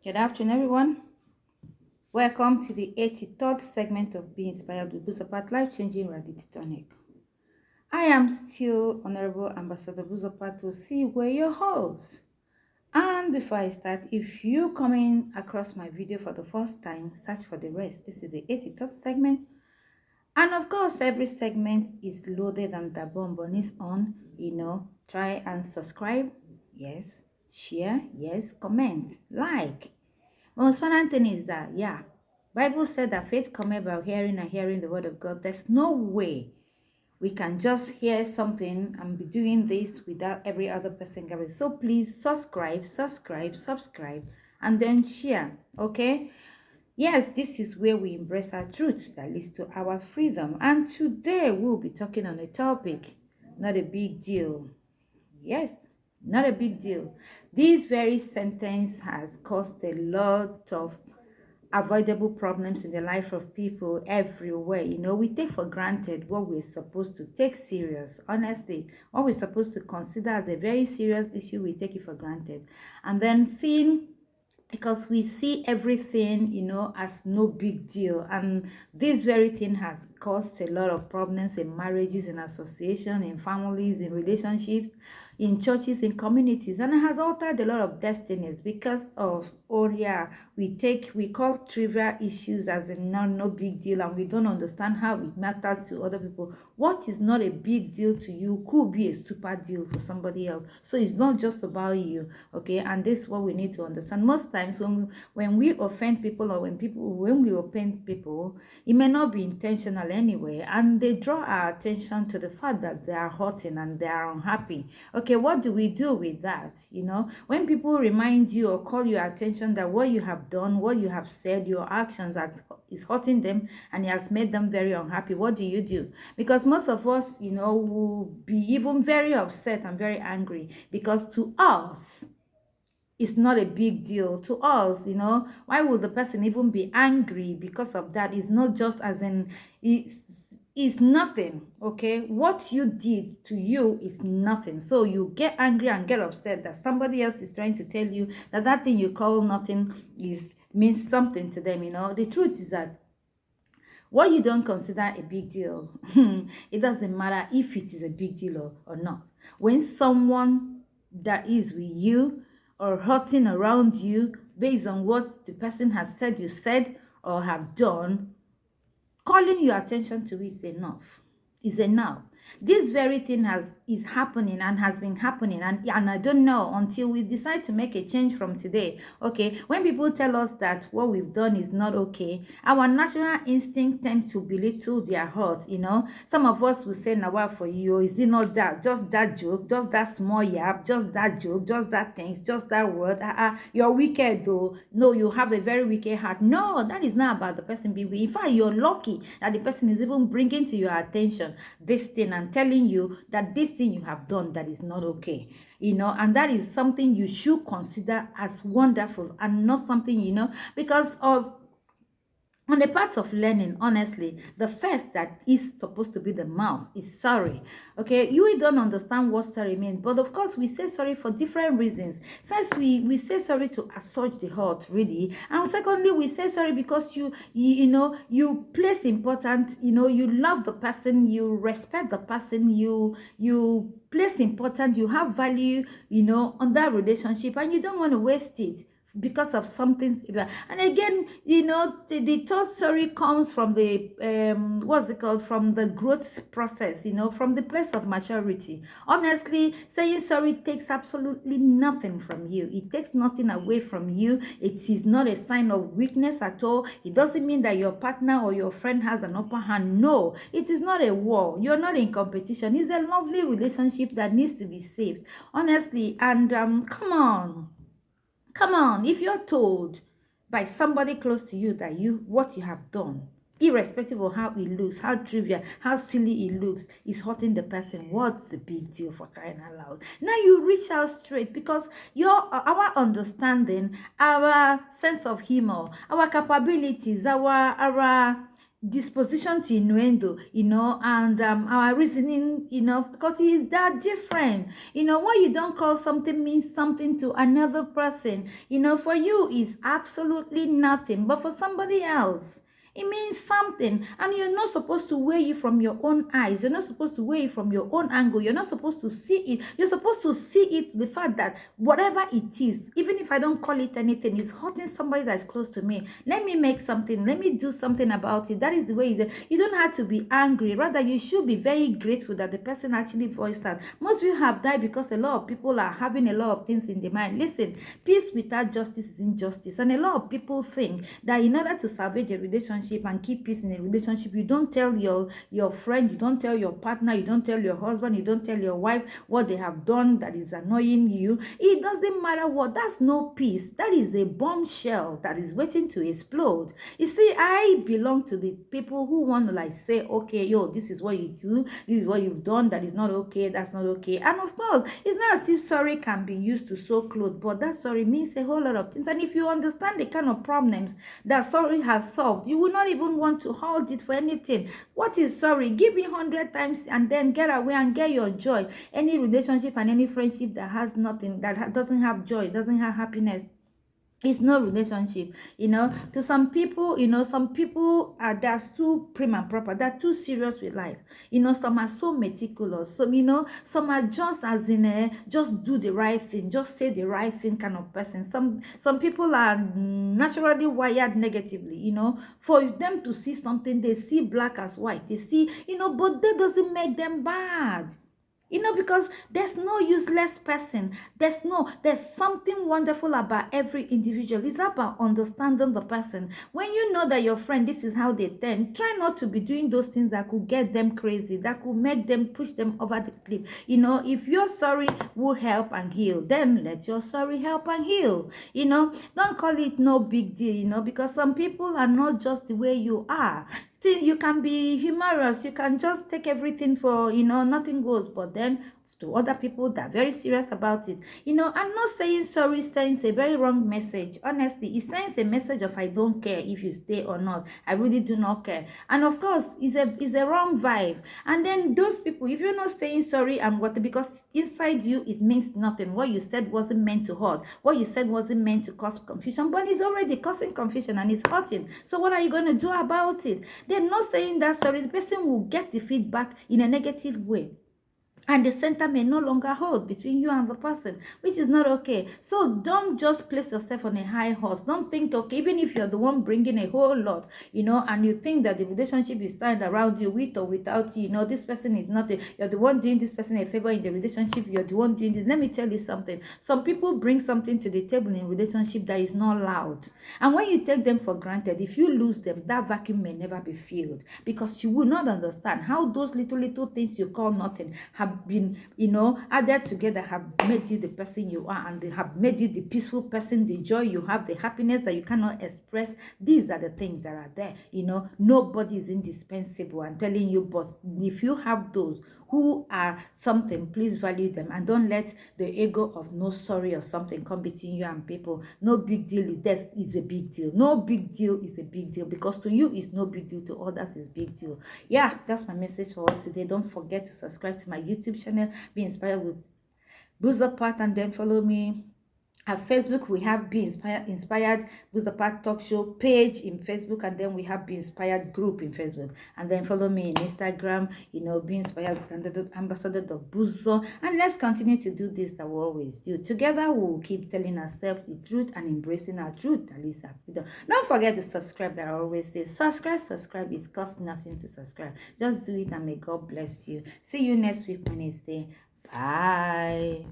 Good afternoon, everyone. Welcome to the 83rd segment of Be Inspired with Buzopat Life Changing Reality Tonic. I am still Honorable Ambassador Buzopat to see where your host. And before I start, if you coming across my video for the first time, search for the rest. This is the 83rd segment. And of course, every segment is loaded and the bonbon is on. Try and subscribe. Yes. Share. Yes. Comment. Like. Most important thing is that, Bible said that faith comes by hearing and hearing the word of God. There's no way we can just hear something and be doing this without every other person gathering. So please subscribe, and then share, okay? Yes, this is where we embrace our truth that leads to our freedom. And today we'll be talking on a topic, not a big deal. Yes, not a big deal. This very sentence has caused a lot of avoidable problems in the life of people everywhere. We take for granted what we're supposed to take serious. Honestly, what we're supposed to consider as a very serious issue, we take it for granted. And then because we see everything, as no big deal. And this very thing has caused a lot of problems in marriages, in association, in families, in relationships, in churches, in communities, and it has altered a lot of destinies because of, we call trivial issues as a no big deal, and we don't understand how it matters to other people. What is not a big deal to you could be a super deal for somebody else. So it's not just about you, okay? And this is what we need to understand. Most times when we offend people, or when we offend people, it may not be intentional anyway, and they draw our attention to the fact that they are hurting and they are unhappy. Okay, what do we do with that? When people remind you or call your attention that what you have done, what you have said, your actions is hurting them and it has made them very unhappy, what do you do? Because most of us, will be even very upset and very angry, because to us it's not a big deal. To us, why would the person even be angry because of that? It's not just as in it's nothing. Okay, what you did to you is nothing, so you get angry and get upset that somebody else is trying to tell you that thing you call nothing is means something to them. The truth is that what you don't consider a big deal, it doesn't matter if it is a big deal or not. When someone that is with you or hurting around you based on what the person has said, you said, or have done, calling your attention to it is enough. This very thing is happening and has been happening, and I don't know until we decide to make a change from today. Okay, when people tell us that what we've done is not okay, our natural instinct tends to belittle their hurt. Some of us will say, now what for you? Is it not that just that joke, just that small yap, just that joke, just that things, just that word? You're wicked though. No, you have a very wicked heart. No, that is not about the person being weak. In fact, you're lucky that the person is even bringing to your attention this thing and telling you that this thing you have done that is not okay. And that is something you should consider as wonderful, and not something, because of on the part of learning. Honestly, the first that is supposed to be the mouth is sorry. Okay, you don't understand what sorry means, but of course we say sorry for different reasons. First, we say sorry to assuage the hurt, really, and secondly, we say sorry because you place important, you love the person, you respect the person, you place important, you have value, on that relationship, and you don't want to waste it because of something. And again, the third story comes from the what's it called, from the growth process, from the place of maturity. Honestly, saying sorry takes absolutely nothing from you. It takes nothing away from you. It is not a sign of weakness at all. It doesn't mean that your partner or your friend has an upper hand. No, it is not a war. You're not in competition. It's a lovely relationship that needs to be saved, honestly. And come on, if you're told by somebody close to you that what you have done, irrespective of how it looks, how trivial, how silly it looks, is hurting the person, what's the big deal, for crying out loud? Now you reach out straight, because our understanding, our sense of humor, our capabilities, our disposition to innuendo, and our reasoning, because it is that different. What you don't call something means something to another person. For you is absolutely nothing, but for somebody else, it means something, and you're not supposed to weigh it from your own eyes. You're not supposed to weigh it from your own angle. You're not supposed to see it. You're supposed to see it, the fact that whatever it is, even if I don't call it anything, it's hurting somebody that's close to me. Let me make something. Let me do something about it. That is the way you don't have to be angry. Rather, you should be very grateful that the person actually voiced that. Most people have died because a lot of people are having a lot of things in their mind. Listen, peace without justice is injustice. And a lot of people think that in order to salvage a relationship and keep peace in a relationship, you don't tell your friend, you don't tell your partner, you don't tell your husband, you don't tell your wife what they have done that is annoying you. It doesn't matter what. That's no peace. That is a bombshell that is waiting to explode. You see, I belong to the people who want to like say, okay, yo, this is what you do, this is what you've done, that is not okay, that's not okay. And of course, it's not as if sorry can be used to sew clothes, but that sorry means a whole lot of things. And if you understand the kind of problems that sorry has solved, you will not even want to hold it for anything. What is sorry? Give it 100 times and then get away and get your joy. Any relationship and any friendship that has nothing, that doesn't have joy, doesn't have happiness, it's no relationship. To some people, some people are, they're too prim and proper, they're too serious with life. Some are so meticulous, some are just as in a just do the right thing, just say the right thing kind of person. Some people are naturally wired negatively. For them to see something, they see black as white, they see, but that doesn't make them bad. Because there's no useless person. There's something wonderful about every individual. It's about understanding the person. When you know that your friend, this is how they think, try not to be doing those things that could get them crazy, that could make them push them over the cliff. If your sorry will help and heal, then let your sorry help and heal. Don't call it no big deal, because some people are not just the way you are. You can be humorous, you can just take everything for, nothing goes, but then to other people that are very serious about it. I'm not saying sorry sends a very wrong message. Honestly, it sends a message of I don't care if you stay or not. I really do not care. And of course, it's a wrong vibe. And then those people, if you're not saying sorry and what, because inside you it means nothing. What you said wasn't meant to hurt. What you said wasn't meant to cause confusion, but it's already causing confusion and it's hurting. So what are you going to do about it? They're not saying that sorry. The person will get the feedback in a negative way, and the center may no longer hold between you and the person, which is not okay. So don't just place yourself on a high horse. Don't think, okay, even if you're the one bringing a whole lot, and you think that the relationship is turned around you with or without you, this person is not you're the one doing this person a favor in the relationship, you're the one doing this. Let me tell you something. Some people bring something to the table in relationship that is not loud. And when you take them for granted, if you lose them, that vacuum may never be filled, because you will not understand how those little things you call nothing have been, added together, have made you the person you are, and they have made you the peaceful person, the joy you have, the happiness that you cannot express. These are the things that are there. Nobody is indispensable, I'm telling you. But if you have those who are something, please value them, and don't let the ego of no sorry or something come between you and people. No big deal is a big deal. No big deal is a big deal, because to you it's no big deal, to others is big deal. Yeah, that's my message for us today. Don't forget to subscribe to my YouTube channel, Be Inspired with Buzopat, and then follow me at Facebook. We have Be Inspired Buzopat Talk Show page in Facebook, and then we have Be Inspired group in Facebook, and then follow me in Instagram, Be Inspired Ambassador Buzo, and let's continue to do this that we always do. Together we will keep telling ourselves the truth and embracing our truth. At least don't forget to subscribe. That I always say, subscribe. It costs nothing to subscribe. Just do it, and may God bless you. See you next week Wednesday. Bye.